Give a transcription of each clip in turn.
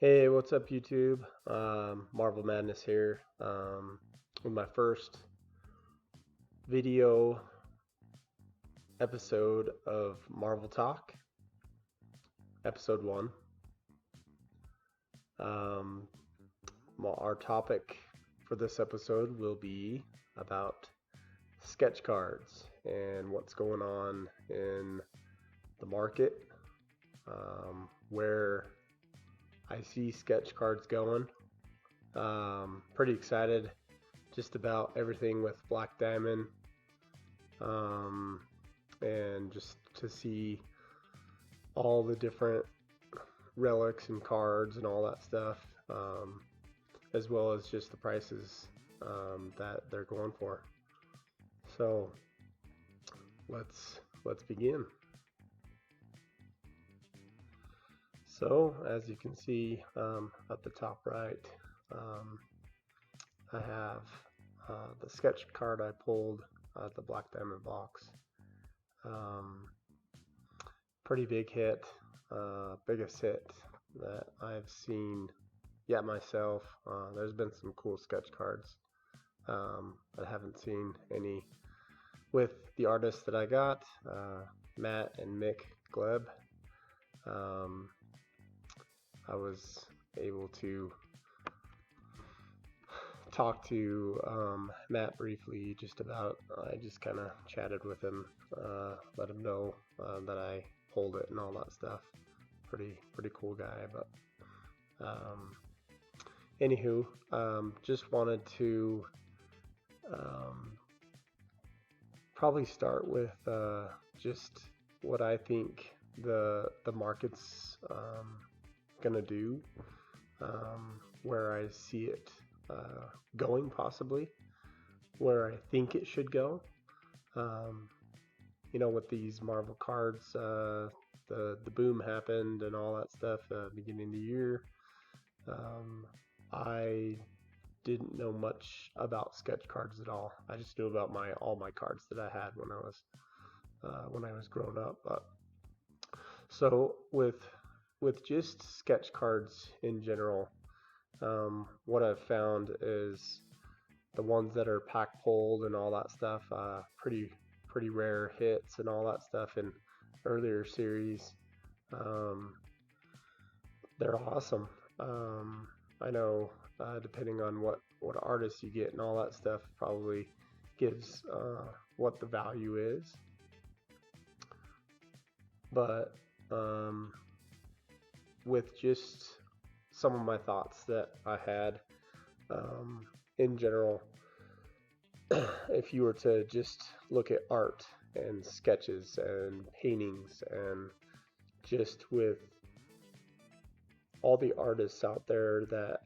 Hey, what's up, YouTube? Marvel Madness here with my first video episode of Marvel Talk, episode one. Um, our topic for this episode will be about sketch cards and what's going on in the market, where I see sketch cards going. Pretty excited just about everything with Black Diamond, um, and just to see all the different relics and cards and all that stuff, as well as just the prices that they're going for. So let's begin. So as you can see at the top right, I have the sketch card I pulled at the Black Diamond box. Um, Pretty big hit, biggest hit that I've seen yet myself. There's been some cool sketch cards. I haven't seen any with the artists that I got, Matt and Mick Gleb. I was able to talk to Matt briefly just about, I just kind of chatted with him, let him know that I pulled it and all that stuff. Pretty cool guy. But anywho, just wanted to probably start with just what I think the market's gonna do, where I see it going, possibly where I think it should go. With these Marvel cards, the boom happened and all that stuff beginning of the year. I didn't know much about sketch cards at all. I just knew about all my cards that I had when I was growing up. So with just sketch cards in general, what I've found is the ones that are pack pulled and all that stuff, pretty rare hits and all that stuff in earlier series. They're awesome. I know, depending on what artist you get and all that stuff, probably gives what the value is. But with just some of my thoughts that I had, in general, if you were to just look at art and sketches and paintings, and just with all the artists out there that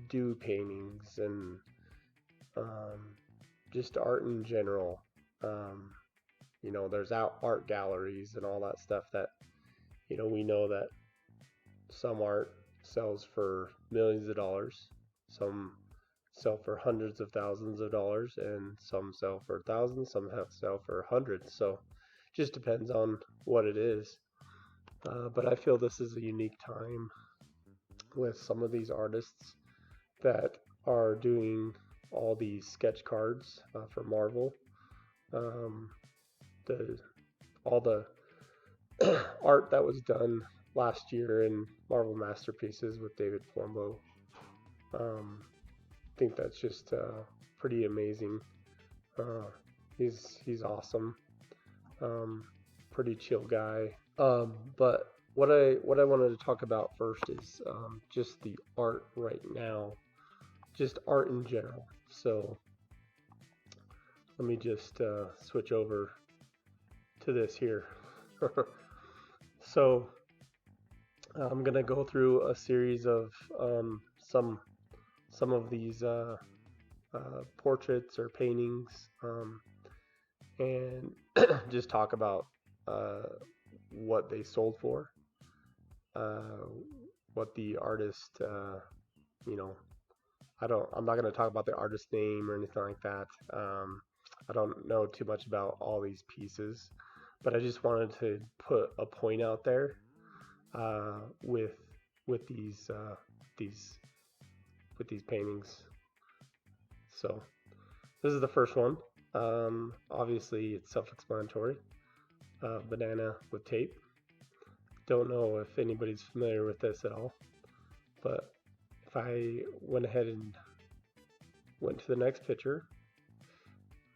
do paintings and just art in general, there's art galleries and all that stuff that, we know that some art sells for millions of dollars, some sell for hundreds of thousands of dollars, and some sell for thousands, some sell for hundreds. So just depends on what it is. But I feel this is a unique time with some of these artists that are doing all these sketch cards for Marvel. The all the art that was done last year in Marvel Masterpieces with David Flumbo. I think that's just pretty amazing. He's awesome. Pretty chill guy. But what I wanted to talk about first is just the art right now, just art in general. So let me just switch over to this here. So I'm gonna go through a series of some of these portraits or paintings, and just talk about what they sold for, what the artist, I'm not going to talk about the artist name or anything like that. I don't know too much about all these pieces, but I just wanted to put a point out there with with these paintings. So this is the first one. Obviously, it's self-explanatory. Banana with tape. Don't know if anybody's familiar with this at all, but if I went ahead and went to the next picture,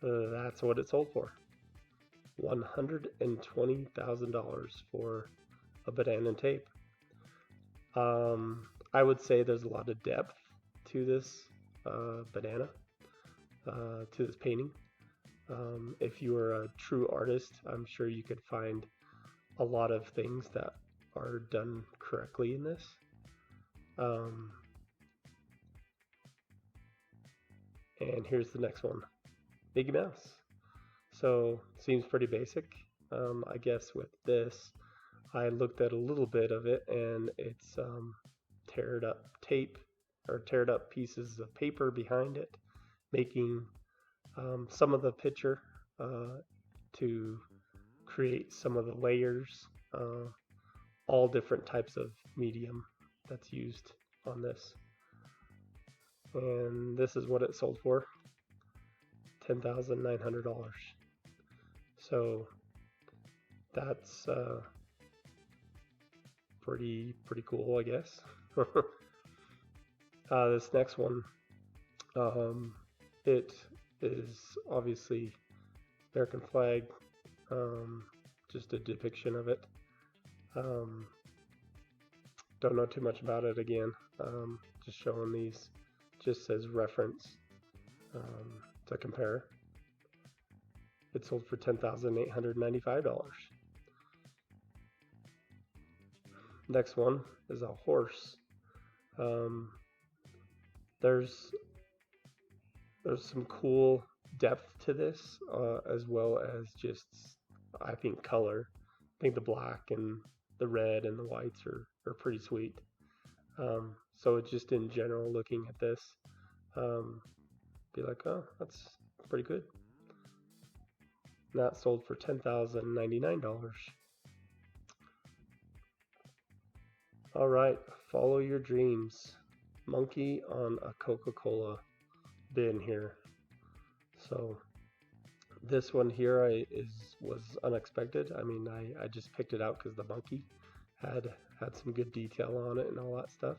that's what it sold for. $120,000 for a banana and tape. I would say there's a lot of depth to this banana, to this painting. If you are a true artist, I'm sure you could find a lot of things that are done correctly in this. And here's the next one, Mickey Mouse. So seems pretty basic. I guess with this, I looked at a little bit of it, and it's teared up tape or teared up pieces of paper behind it, making some of the picture to create some of the layers, all different types of medium that's used on this. And this is what it sold for, $10,900. So that's pretty cool, I guess. This next one, it is obviously American flag, just a depiction of it. Don't know too much about it again, just showing these just as reference to compare. It sold for $10,895. Next one is a horse. There's some cool depth to this, as well as just, I think, color. I think the black and the red and the whites are pretty sweet. So just in general, looking at this, be like, oh, that's pretty good. And that sold for $10,099. All right, follow your dreams. Monkey on a Coca-Cola bin here. So this one here was unexpected. I mean, I just picked it out because the monkey had some good detail on it and all that stuff.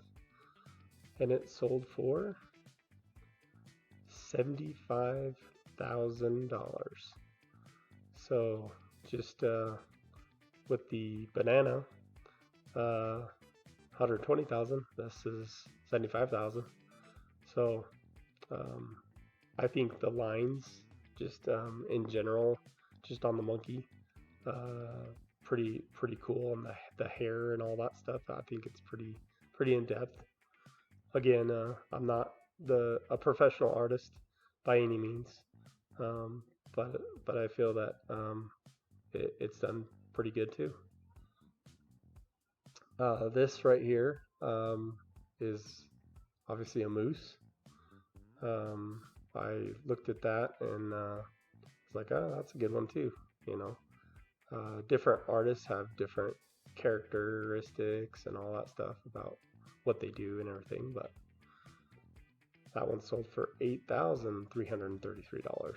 And it sold for $75,000. So just with the banana, 120,000. This is 75,000. So I think the lines, just in general, just on the monkey, pretty cool, and the hair and all that stuff. I think it's pretty in depth. Again, I'm not a professional artist by any means, but I feel that it's done pretty good too. This right here is obviously a moose. I looked at that and was like, oh, that's a good one too. You know, different artists have different characteristics and all that stuff about what they do and everything, but that one sold for $8,333.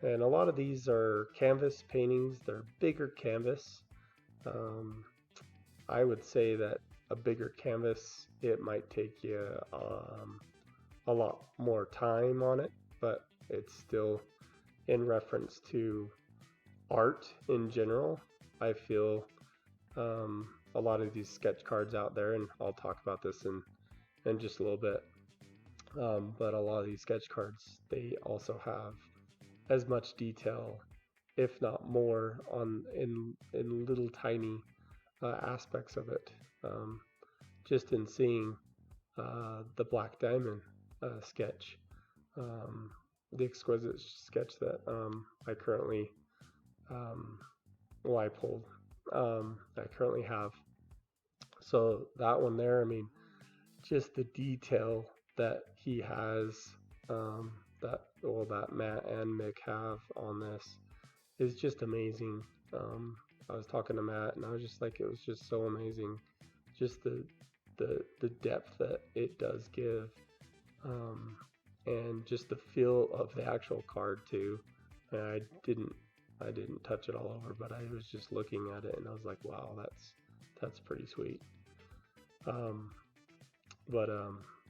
And a lot of these are canvas paintings. They're bigger canvas. I would say that a bigger canvas, it might take you a lot more time on it, but it's still, in reference to art in general, I feel a lot of these sketch cards out there, and I'll talk about this in just a little bit, but a lot of these sketch cards, they also have as much detail, if not more, in little tiny aspects of it. Just in seeing the Black Diamond sketch, the exquisite sketch that I currently, I pulled, I currently have. So that one there, I mean, just the detail that he has, that Matt and Mick have on this is just amazing. I was talking to Matt and I was just like, it was just so amazing just the depth that it does give, and just the feel of the actual card too. And I didn't touch it all over, but I was just looking at it and I was like, wow, that's pretty sweet.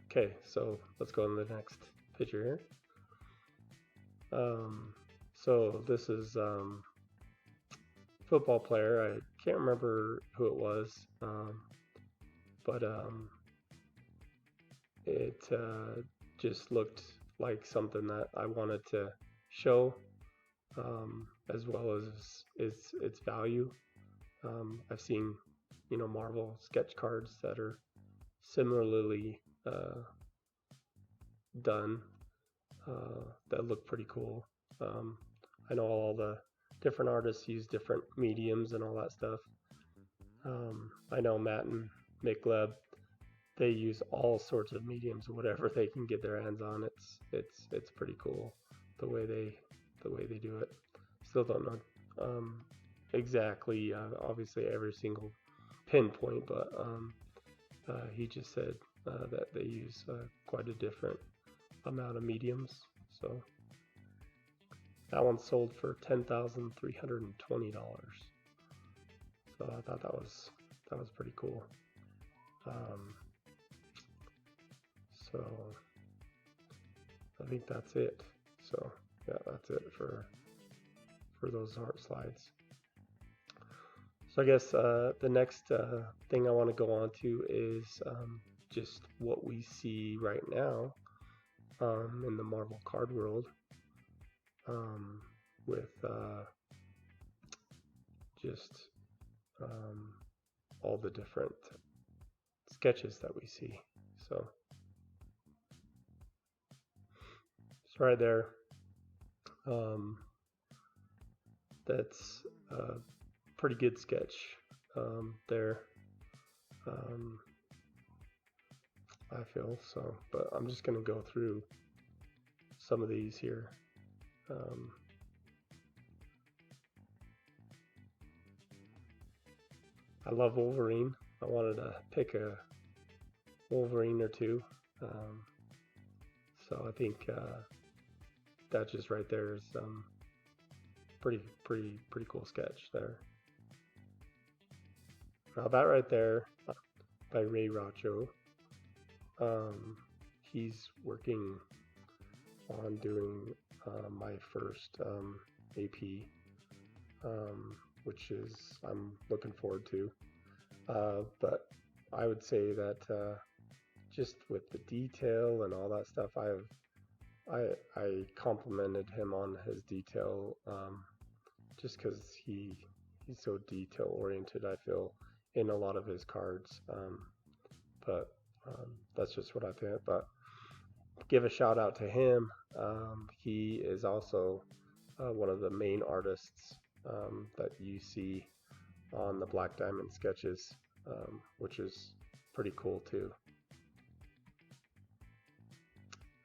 Okay, so let's go on to the next picture here. So this is football player. I can't remember who it was, but it just looked like something that I wanted to show, as well as its value. I've seen, Marvel sketch cards that are similarly done, that look pretty cool. I know all the different artists use different mediums and all that stuff. I know Matt and McGleb, they use all sorts of mediums, whatever they can get their hands on. It's pretty cool the way they do it. Still don't know exactly, obviously every single pinpoint, but he just said that they use quite a different amount of mediums. So that one sold for $10,320. So I thought that was pretty cool. So I think that's it. So yeah, that's it for those art slides. So I guess the next thing I want to go on to is just what we see right now in the Marvel card world, with just all the different sketches that we see. So right there, that's a pretty good sketch there, I feel. So, but I'm just going to go through some of these here. I love Wolverine. I wanted to pick a Wolverine or two. So I think that just right there is pretty cool sketch there. Now that right there, by Ray Racho, he's working on doing my first AP, which is I'm looking forward to. But I would say that just with the detail and all that stuff, I complimented him on his detail, just because he's so detail oriented, I feel, in a lot of his cards. But that's just what I think. But give a shout out to him. He is also one of the main artists that you see on the Black Diamond sketches, which is pretty cool too.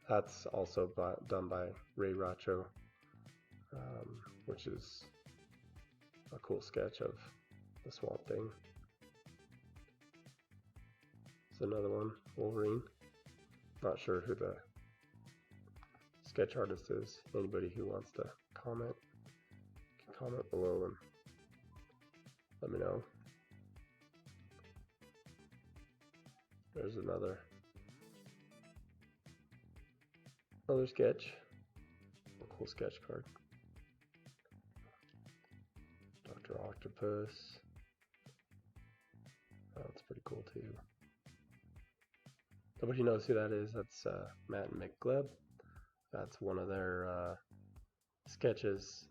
That's also done by Ray Racho, which is a cool sketch of the Swamp Thing. It's another one, Wolverine. Not sure who the sketch artist is. Anybody who wants to comment, can comment below and let me know. There's another sketch. A cool sketch card. Dr. Octopus. Oh, that's pretty cool too. Nobody knows who that is. That's Matt and McGleb. That's one of their sketches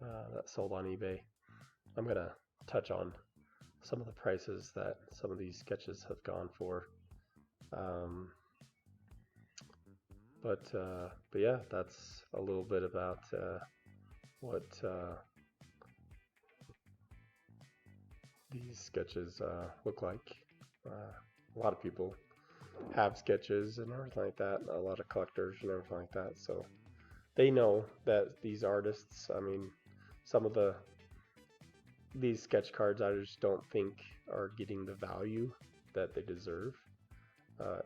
that sold on eBay. I'm gonna touch on some of the prices that some of these sketches have gone for. But yeah, that's a little bit about what these sketches look like. A lot of people have sketches and everything like that, a lot of collectors and everything like that, so they know that these artists, I mean, some of these sketch cards I just don't think are getting the value that they deserve.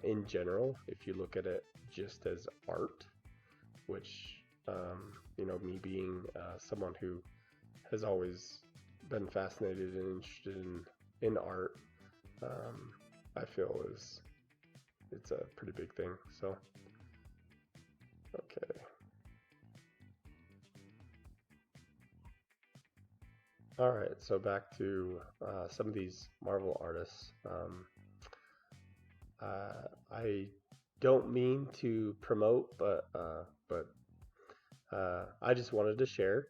In general, if you look at it just as art, which me being someone who has always been fascinated and interested in art, I feel it's a pretty big thing. So, okay. All right, so back to some of these Marvel artists. I don't mean to promote, but I just wanted to share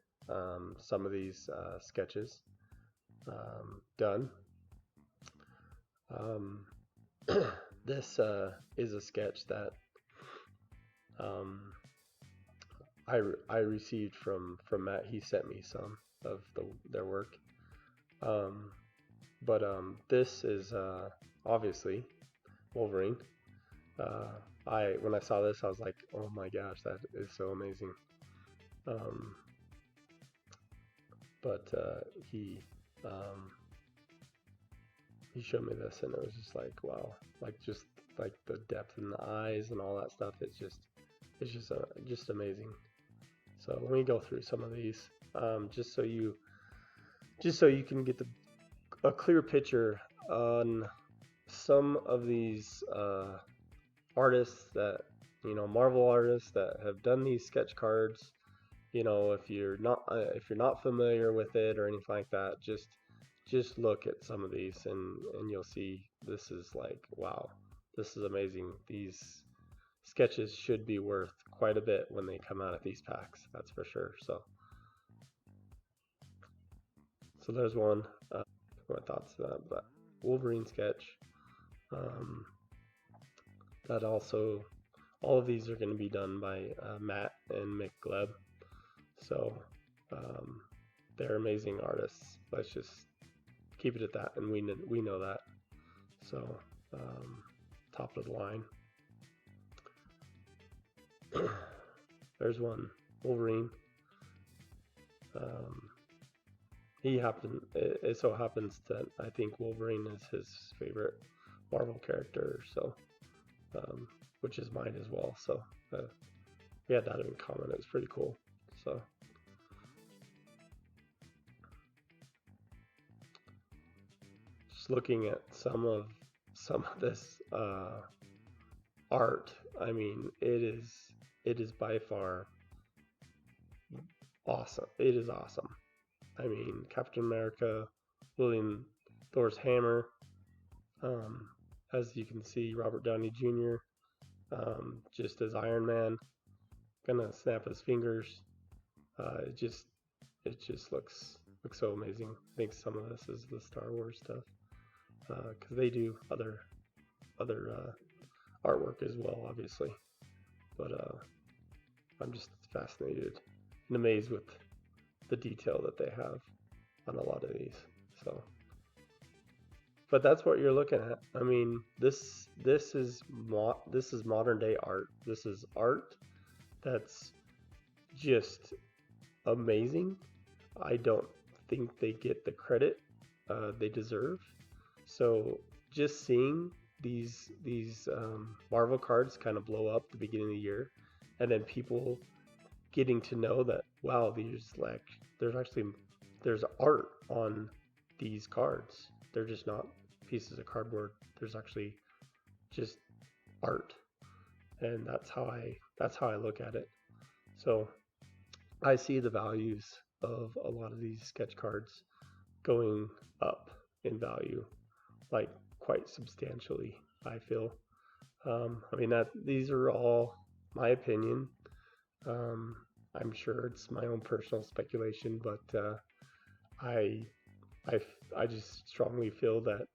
some of these sketches done. This is a sketch that I received from Matt. He sent me some of their work. But this is obviously Wolverine. When I saw this, I was like, oh my gosh, that is so amazing. But he showed me this, and it was just like, wow, just the depth in the eyes and all that stuff. It's just amazing. So let me go through some of these, just so you can get a clear picture on some of these artists that, Marvel artists that have done these sketch cards. If you're not familiar with it or anything like that, just look at some of these and you'll see this is like, wow, this is amazing. These sketches should be worth quite a bit when they come out of these packs, that's for sure. So there's one. My thoughts on that, but Wolverine sketch. That also, all of these are going to be done by Matt and Mick Gleb. So they're amazing artists. Let's just keep it at that, and we know that. So top of the line. There's one, Wolverine. It so happens that I think Wolverine is his favorite Marvel character, so which is mine as well. So we had that in common. It was pretty cool. So just looking at some of this art, I mean, it is by far awesome. It is awesome. I mean, Captain America wielding Thor's hammer. As you can see, Robert Downey Jr. Just as Iron Man, gonna snap his fingers. It just looks so amazing. I think some of this is the Star Wars stuff, because they do other artwork as well, obviously. But I'm just fascinated and amazed with the detail that they have on a lot of these. So, but that's what you're looking at. I mean, this is modern day art. This is art that's just amazing. I don't think they get the credit they deserve. So just seeing these Marvel cards kind of blow up at the beginning of the year, and then people getting to know that, wow, there's art on these cards. They're just not pieces of cardboard. There's actually just art, and that's how I look at it. So I see the values of a lot of these sketch cards going up in value, like quite substantially, I feel. I mean, these are all my opinion. I'm sure it's my own personal speculation, but I just strongly feel that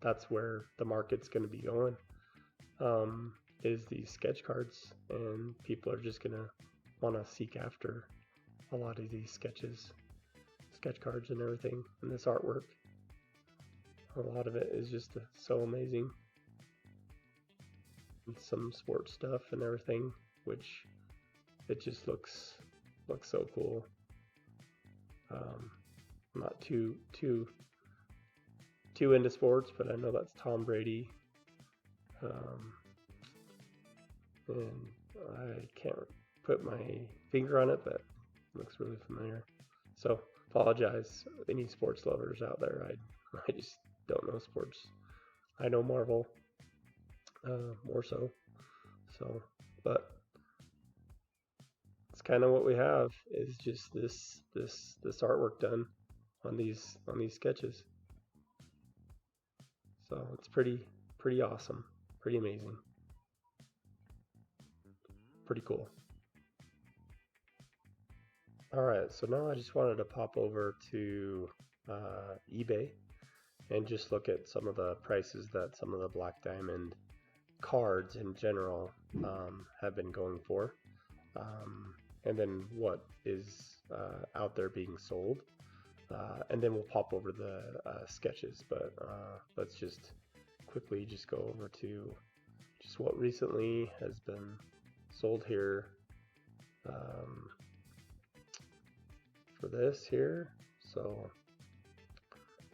that's where the market's going to be going, is these sketch cards, and people are just going to want to seek after a lot of these sketch cards and everything, and this artwork. A lot of it is just so amazing. And some sports stuff and everything, which it just looks so cool. Not too too into sports, but I know that's Tom Brady. And I can't put my finger on it, but it looks really familiar. So apologize, any sports lovers out there. I just don't know sports. I know Marvel more so. So, but it's kind of what we have is just this artwork done on these sketches. So it's pretty awesome, pretty amazing, pretty cool. Alright, so now I just wanted to pop over to eBay and just look at some of the prices that some of the Black Diamond cards in general have been going for, and then what is out there being sold, and then we'll pop over the sketches, but let's just quickly just go over to just what recently has been sold here. For this here, so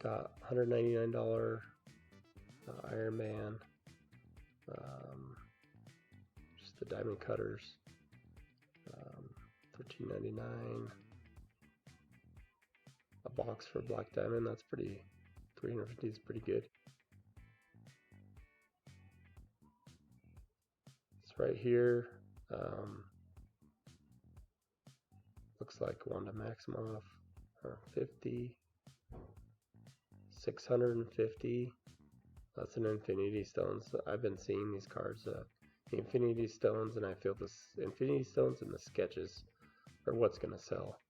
got $199 Iron Man, just the diamond cutters, $13.99. A box for Black Diamond, that's pretty, 350 is pretty good. It's right here. Looks like Wanda Maximoff, 50, 650. That's an Infinity Stones. I've been seeing these cards, the Infinity Stones, and I feel this Infinity Stones and the sketches are what's gonna sell.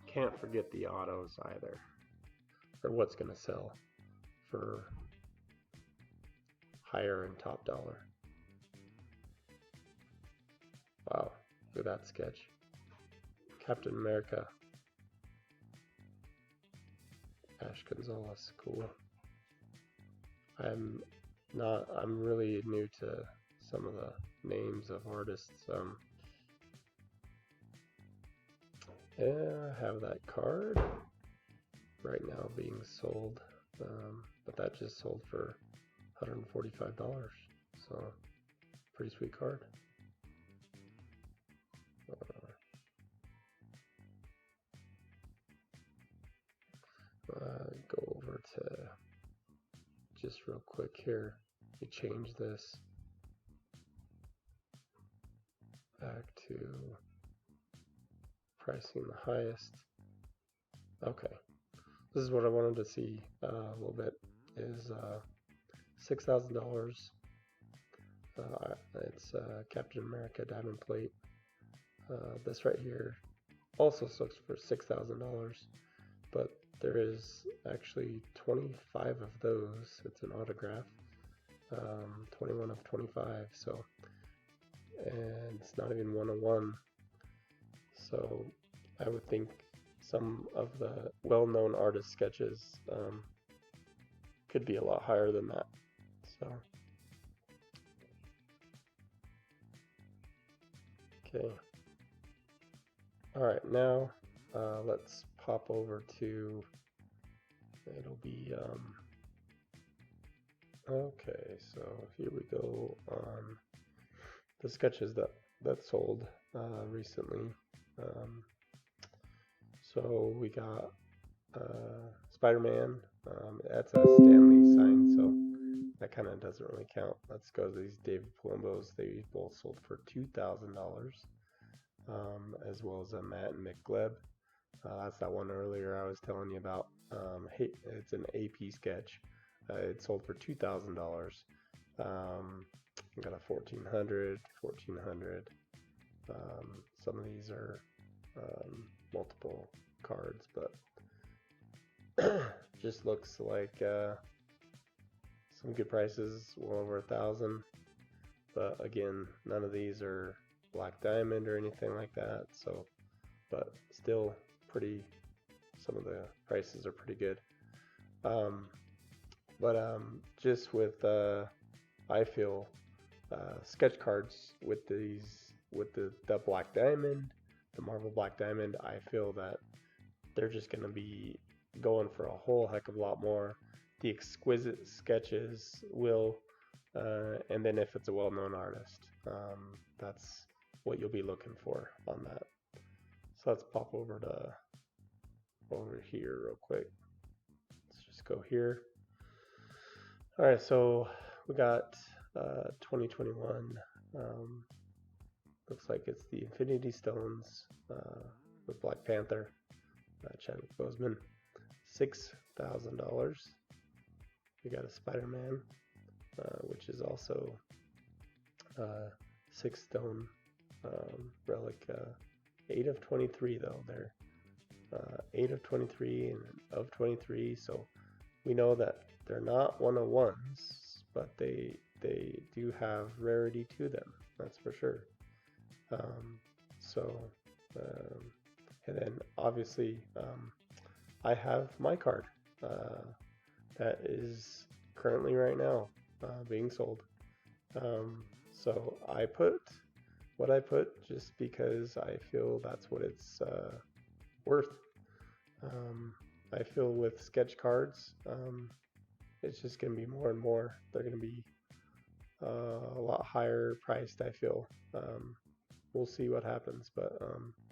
Can't forget the autos either, or what's gonna sell for higher and top dollar. Wow, look at that sketch. Captain America, Ash Gonzalez, cool. I'm really new to some of the names of artists. Yeah, I have that card right now being sold, but that just sold for $145, so pretty sweet card. Go over to just real quick here. You change this back to pricing the highest. Okay, this is what I wanted to see a little bit. Is $6,000. It's Captain America diamond plate. This right here also sells for $6,000, but there is actually 25 of those. It's an autograph, 21 of 25. So, and it's not even 101. So, I would think some of the well-known artist sketches could be a lot higher than that. So, okay. All right, now let's pop over to, it'll be, okay, so here we go on the sketches that sold recently. So we got Spider-Man, that's a Stan Lee sign, so that kind of doesn't really count. Let's go to these David Palombos. They both sold for $2,000. As well as a Matt and Mick Gleb. That's that one earlier I was telling you about. Hey, it's an AP sketch. It sold for $2,000. Got a 1400, 1400. Some of these are multiple cards, but just looks like some good prices, well over 1,000. But again, none of these are Black Diamond or anything like that, so, but still pretty, some of the prices are pretty good. Just with I feel sketch cards with these, with the Black Diamond, the Marvel Black Diamond, I feel that they're just going to be going for a whole heck of a lot more the exquisite sketches will, and then if it's a well-known artist, that's what you'll be looking for on that. So let's pop over here real quick. Let's just go here. All right, so we got 2021. Looks like it's the Infinity Stones with Black Panther, Chadwick Boseman, $6,000. We got a Spider-Man, which is also 6 stone relic. 8 of 23 though. They're 8 of 23 and of 23, so we know that they're not 101s, but they do have rarity to them. That's for sure. And then obviously I have my card that is currently right now being sold. So I put what I put just because I feel that's what it's worth. I feel with sketch cards, it's just going to be more and more. They're going to be a lot higher priced, I feel. We'll see what happens, but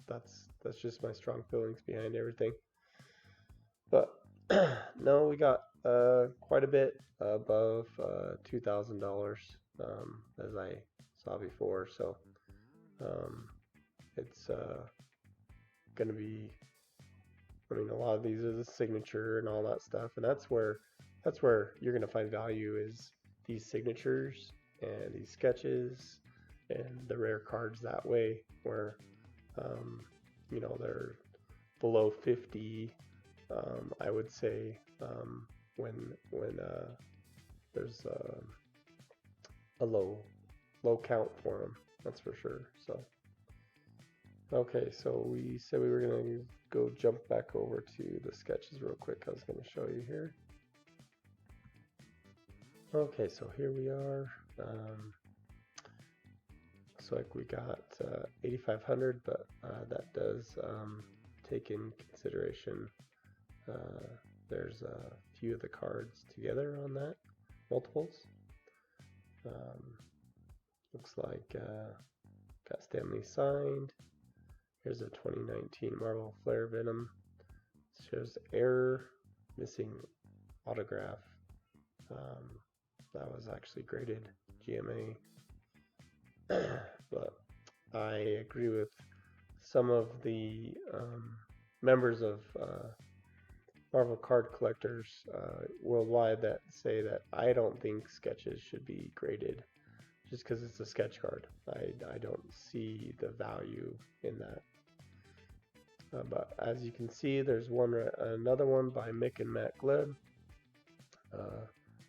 that's just my strong feelings behind everything. But no, we got quite a bit above $2,000, as I saw before. So it's going to be, I mean, a lot of these are the signature and all that stuff, and that's where you're going to find value, is these signatures and these sketches and the rare cards that way, where you know, they're below 50. I would say when there's a low count for them, that's for sure. So okay, so we said we were gonna go jump back over to the sketches real quick. I was gonna show you here. Okay, so here we are. Looks like we got 8,500, but that does take in consideration there's a few of the cards together on that, multiples. Looks like got Stan Lee signed. Here's a 2019 Marvel Flare Venom. It shows error, missing autograph. That was actually graded GMA. But I agree with some of the members of Marvel card collectors worldwide that say that I don't think sketches should be graded just because it's a sketch card. I don't see the value in that. But as you can see, there's another one by Mick and Matt Gleb,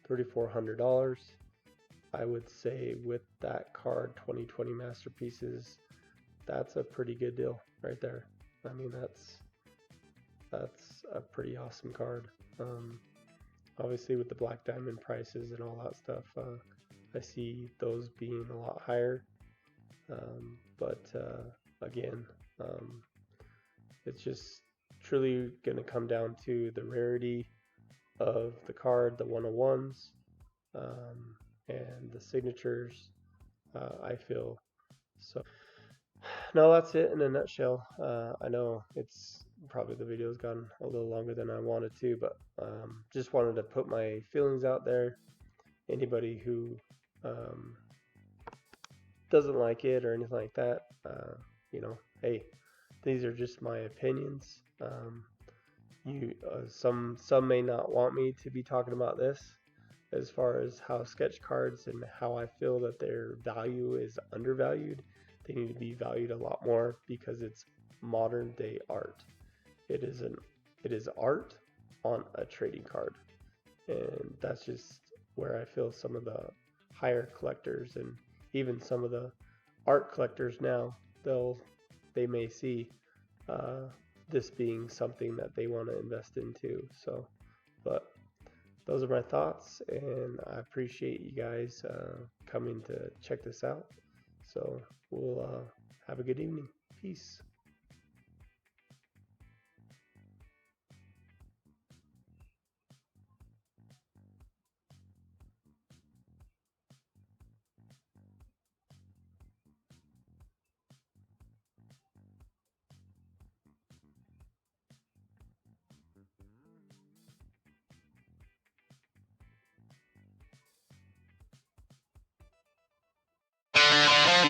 $3,400. I would say with that card, 2020 Masterpieces, that's a pretty good deal right there. I mean, that's a pretty awesome card. Obviously with the Black Diamond prices and all that stuff, I see those being a lot higher. But again, it's just truly going to come down to the rarity of the card, the 101s, and the signatures, I feel. So no, that's it in a nutshell. I know it's probably, the video's gone a little longer than I wanted to, but just wanted to put my feelings out there. Anybody who doesn't like it or anything like that, you know, hey, these are just my opinions. Some may not want me to be talking about this as far as how sketch cards and how I feel that their value is undervalued. They need to be valued a lot more because it's modern day art. It is art on a trading card, and that's just where I feel some of the higher collectors and even some of the art collectors now, they may see this being something that they want to invest into. So, but those are my thoughts, and I appreciate you guys coming to check this out. So we'll have a good evening. Peace.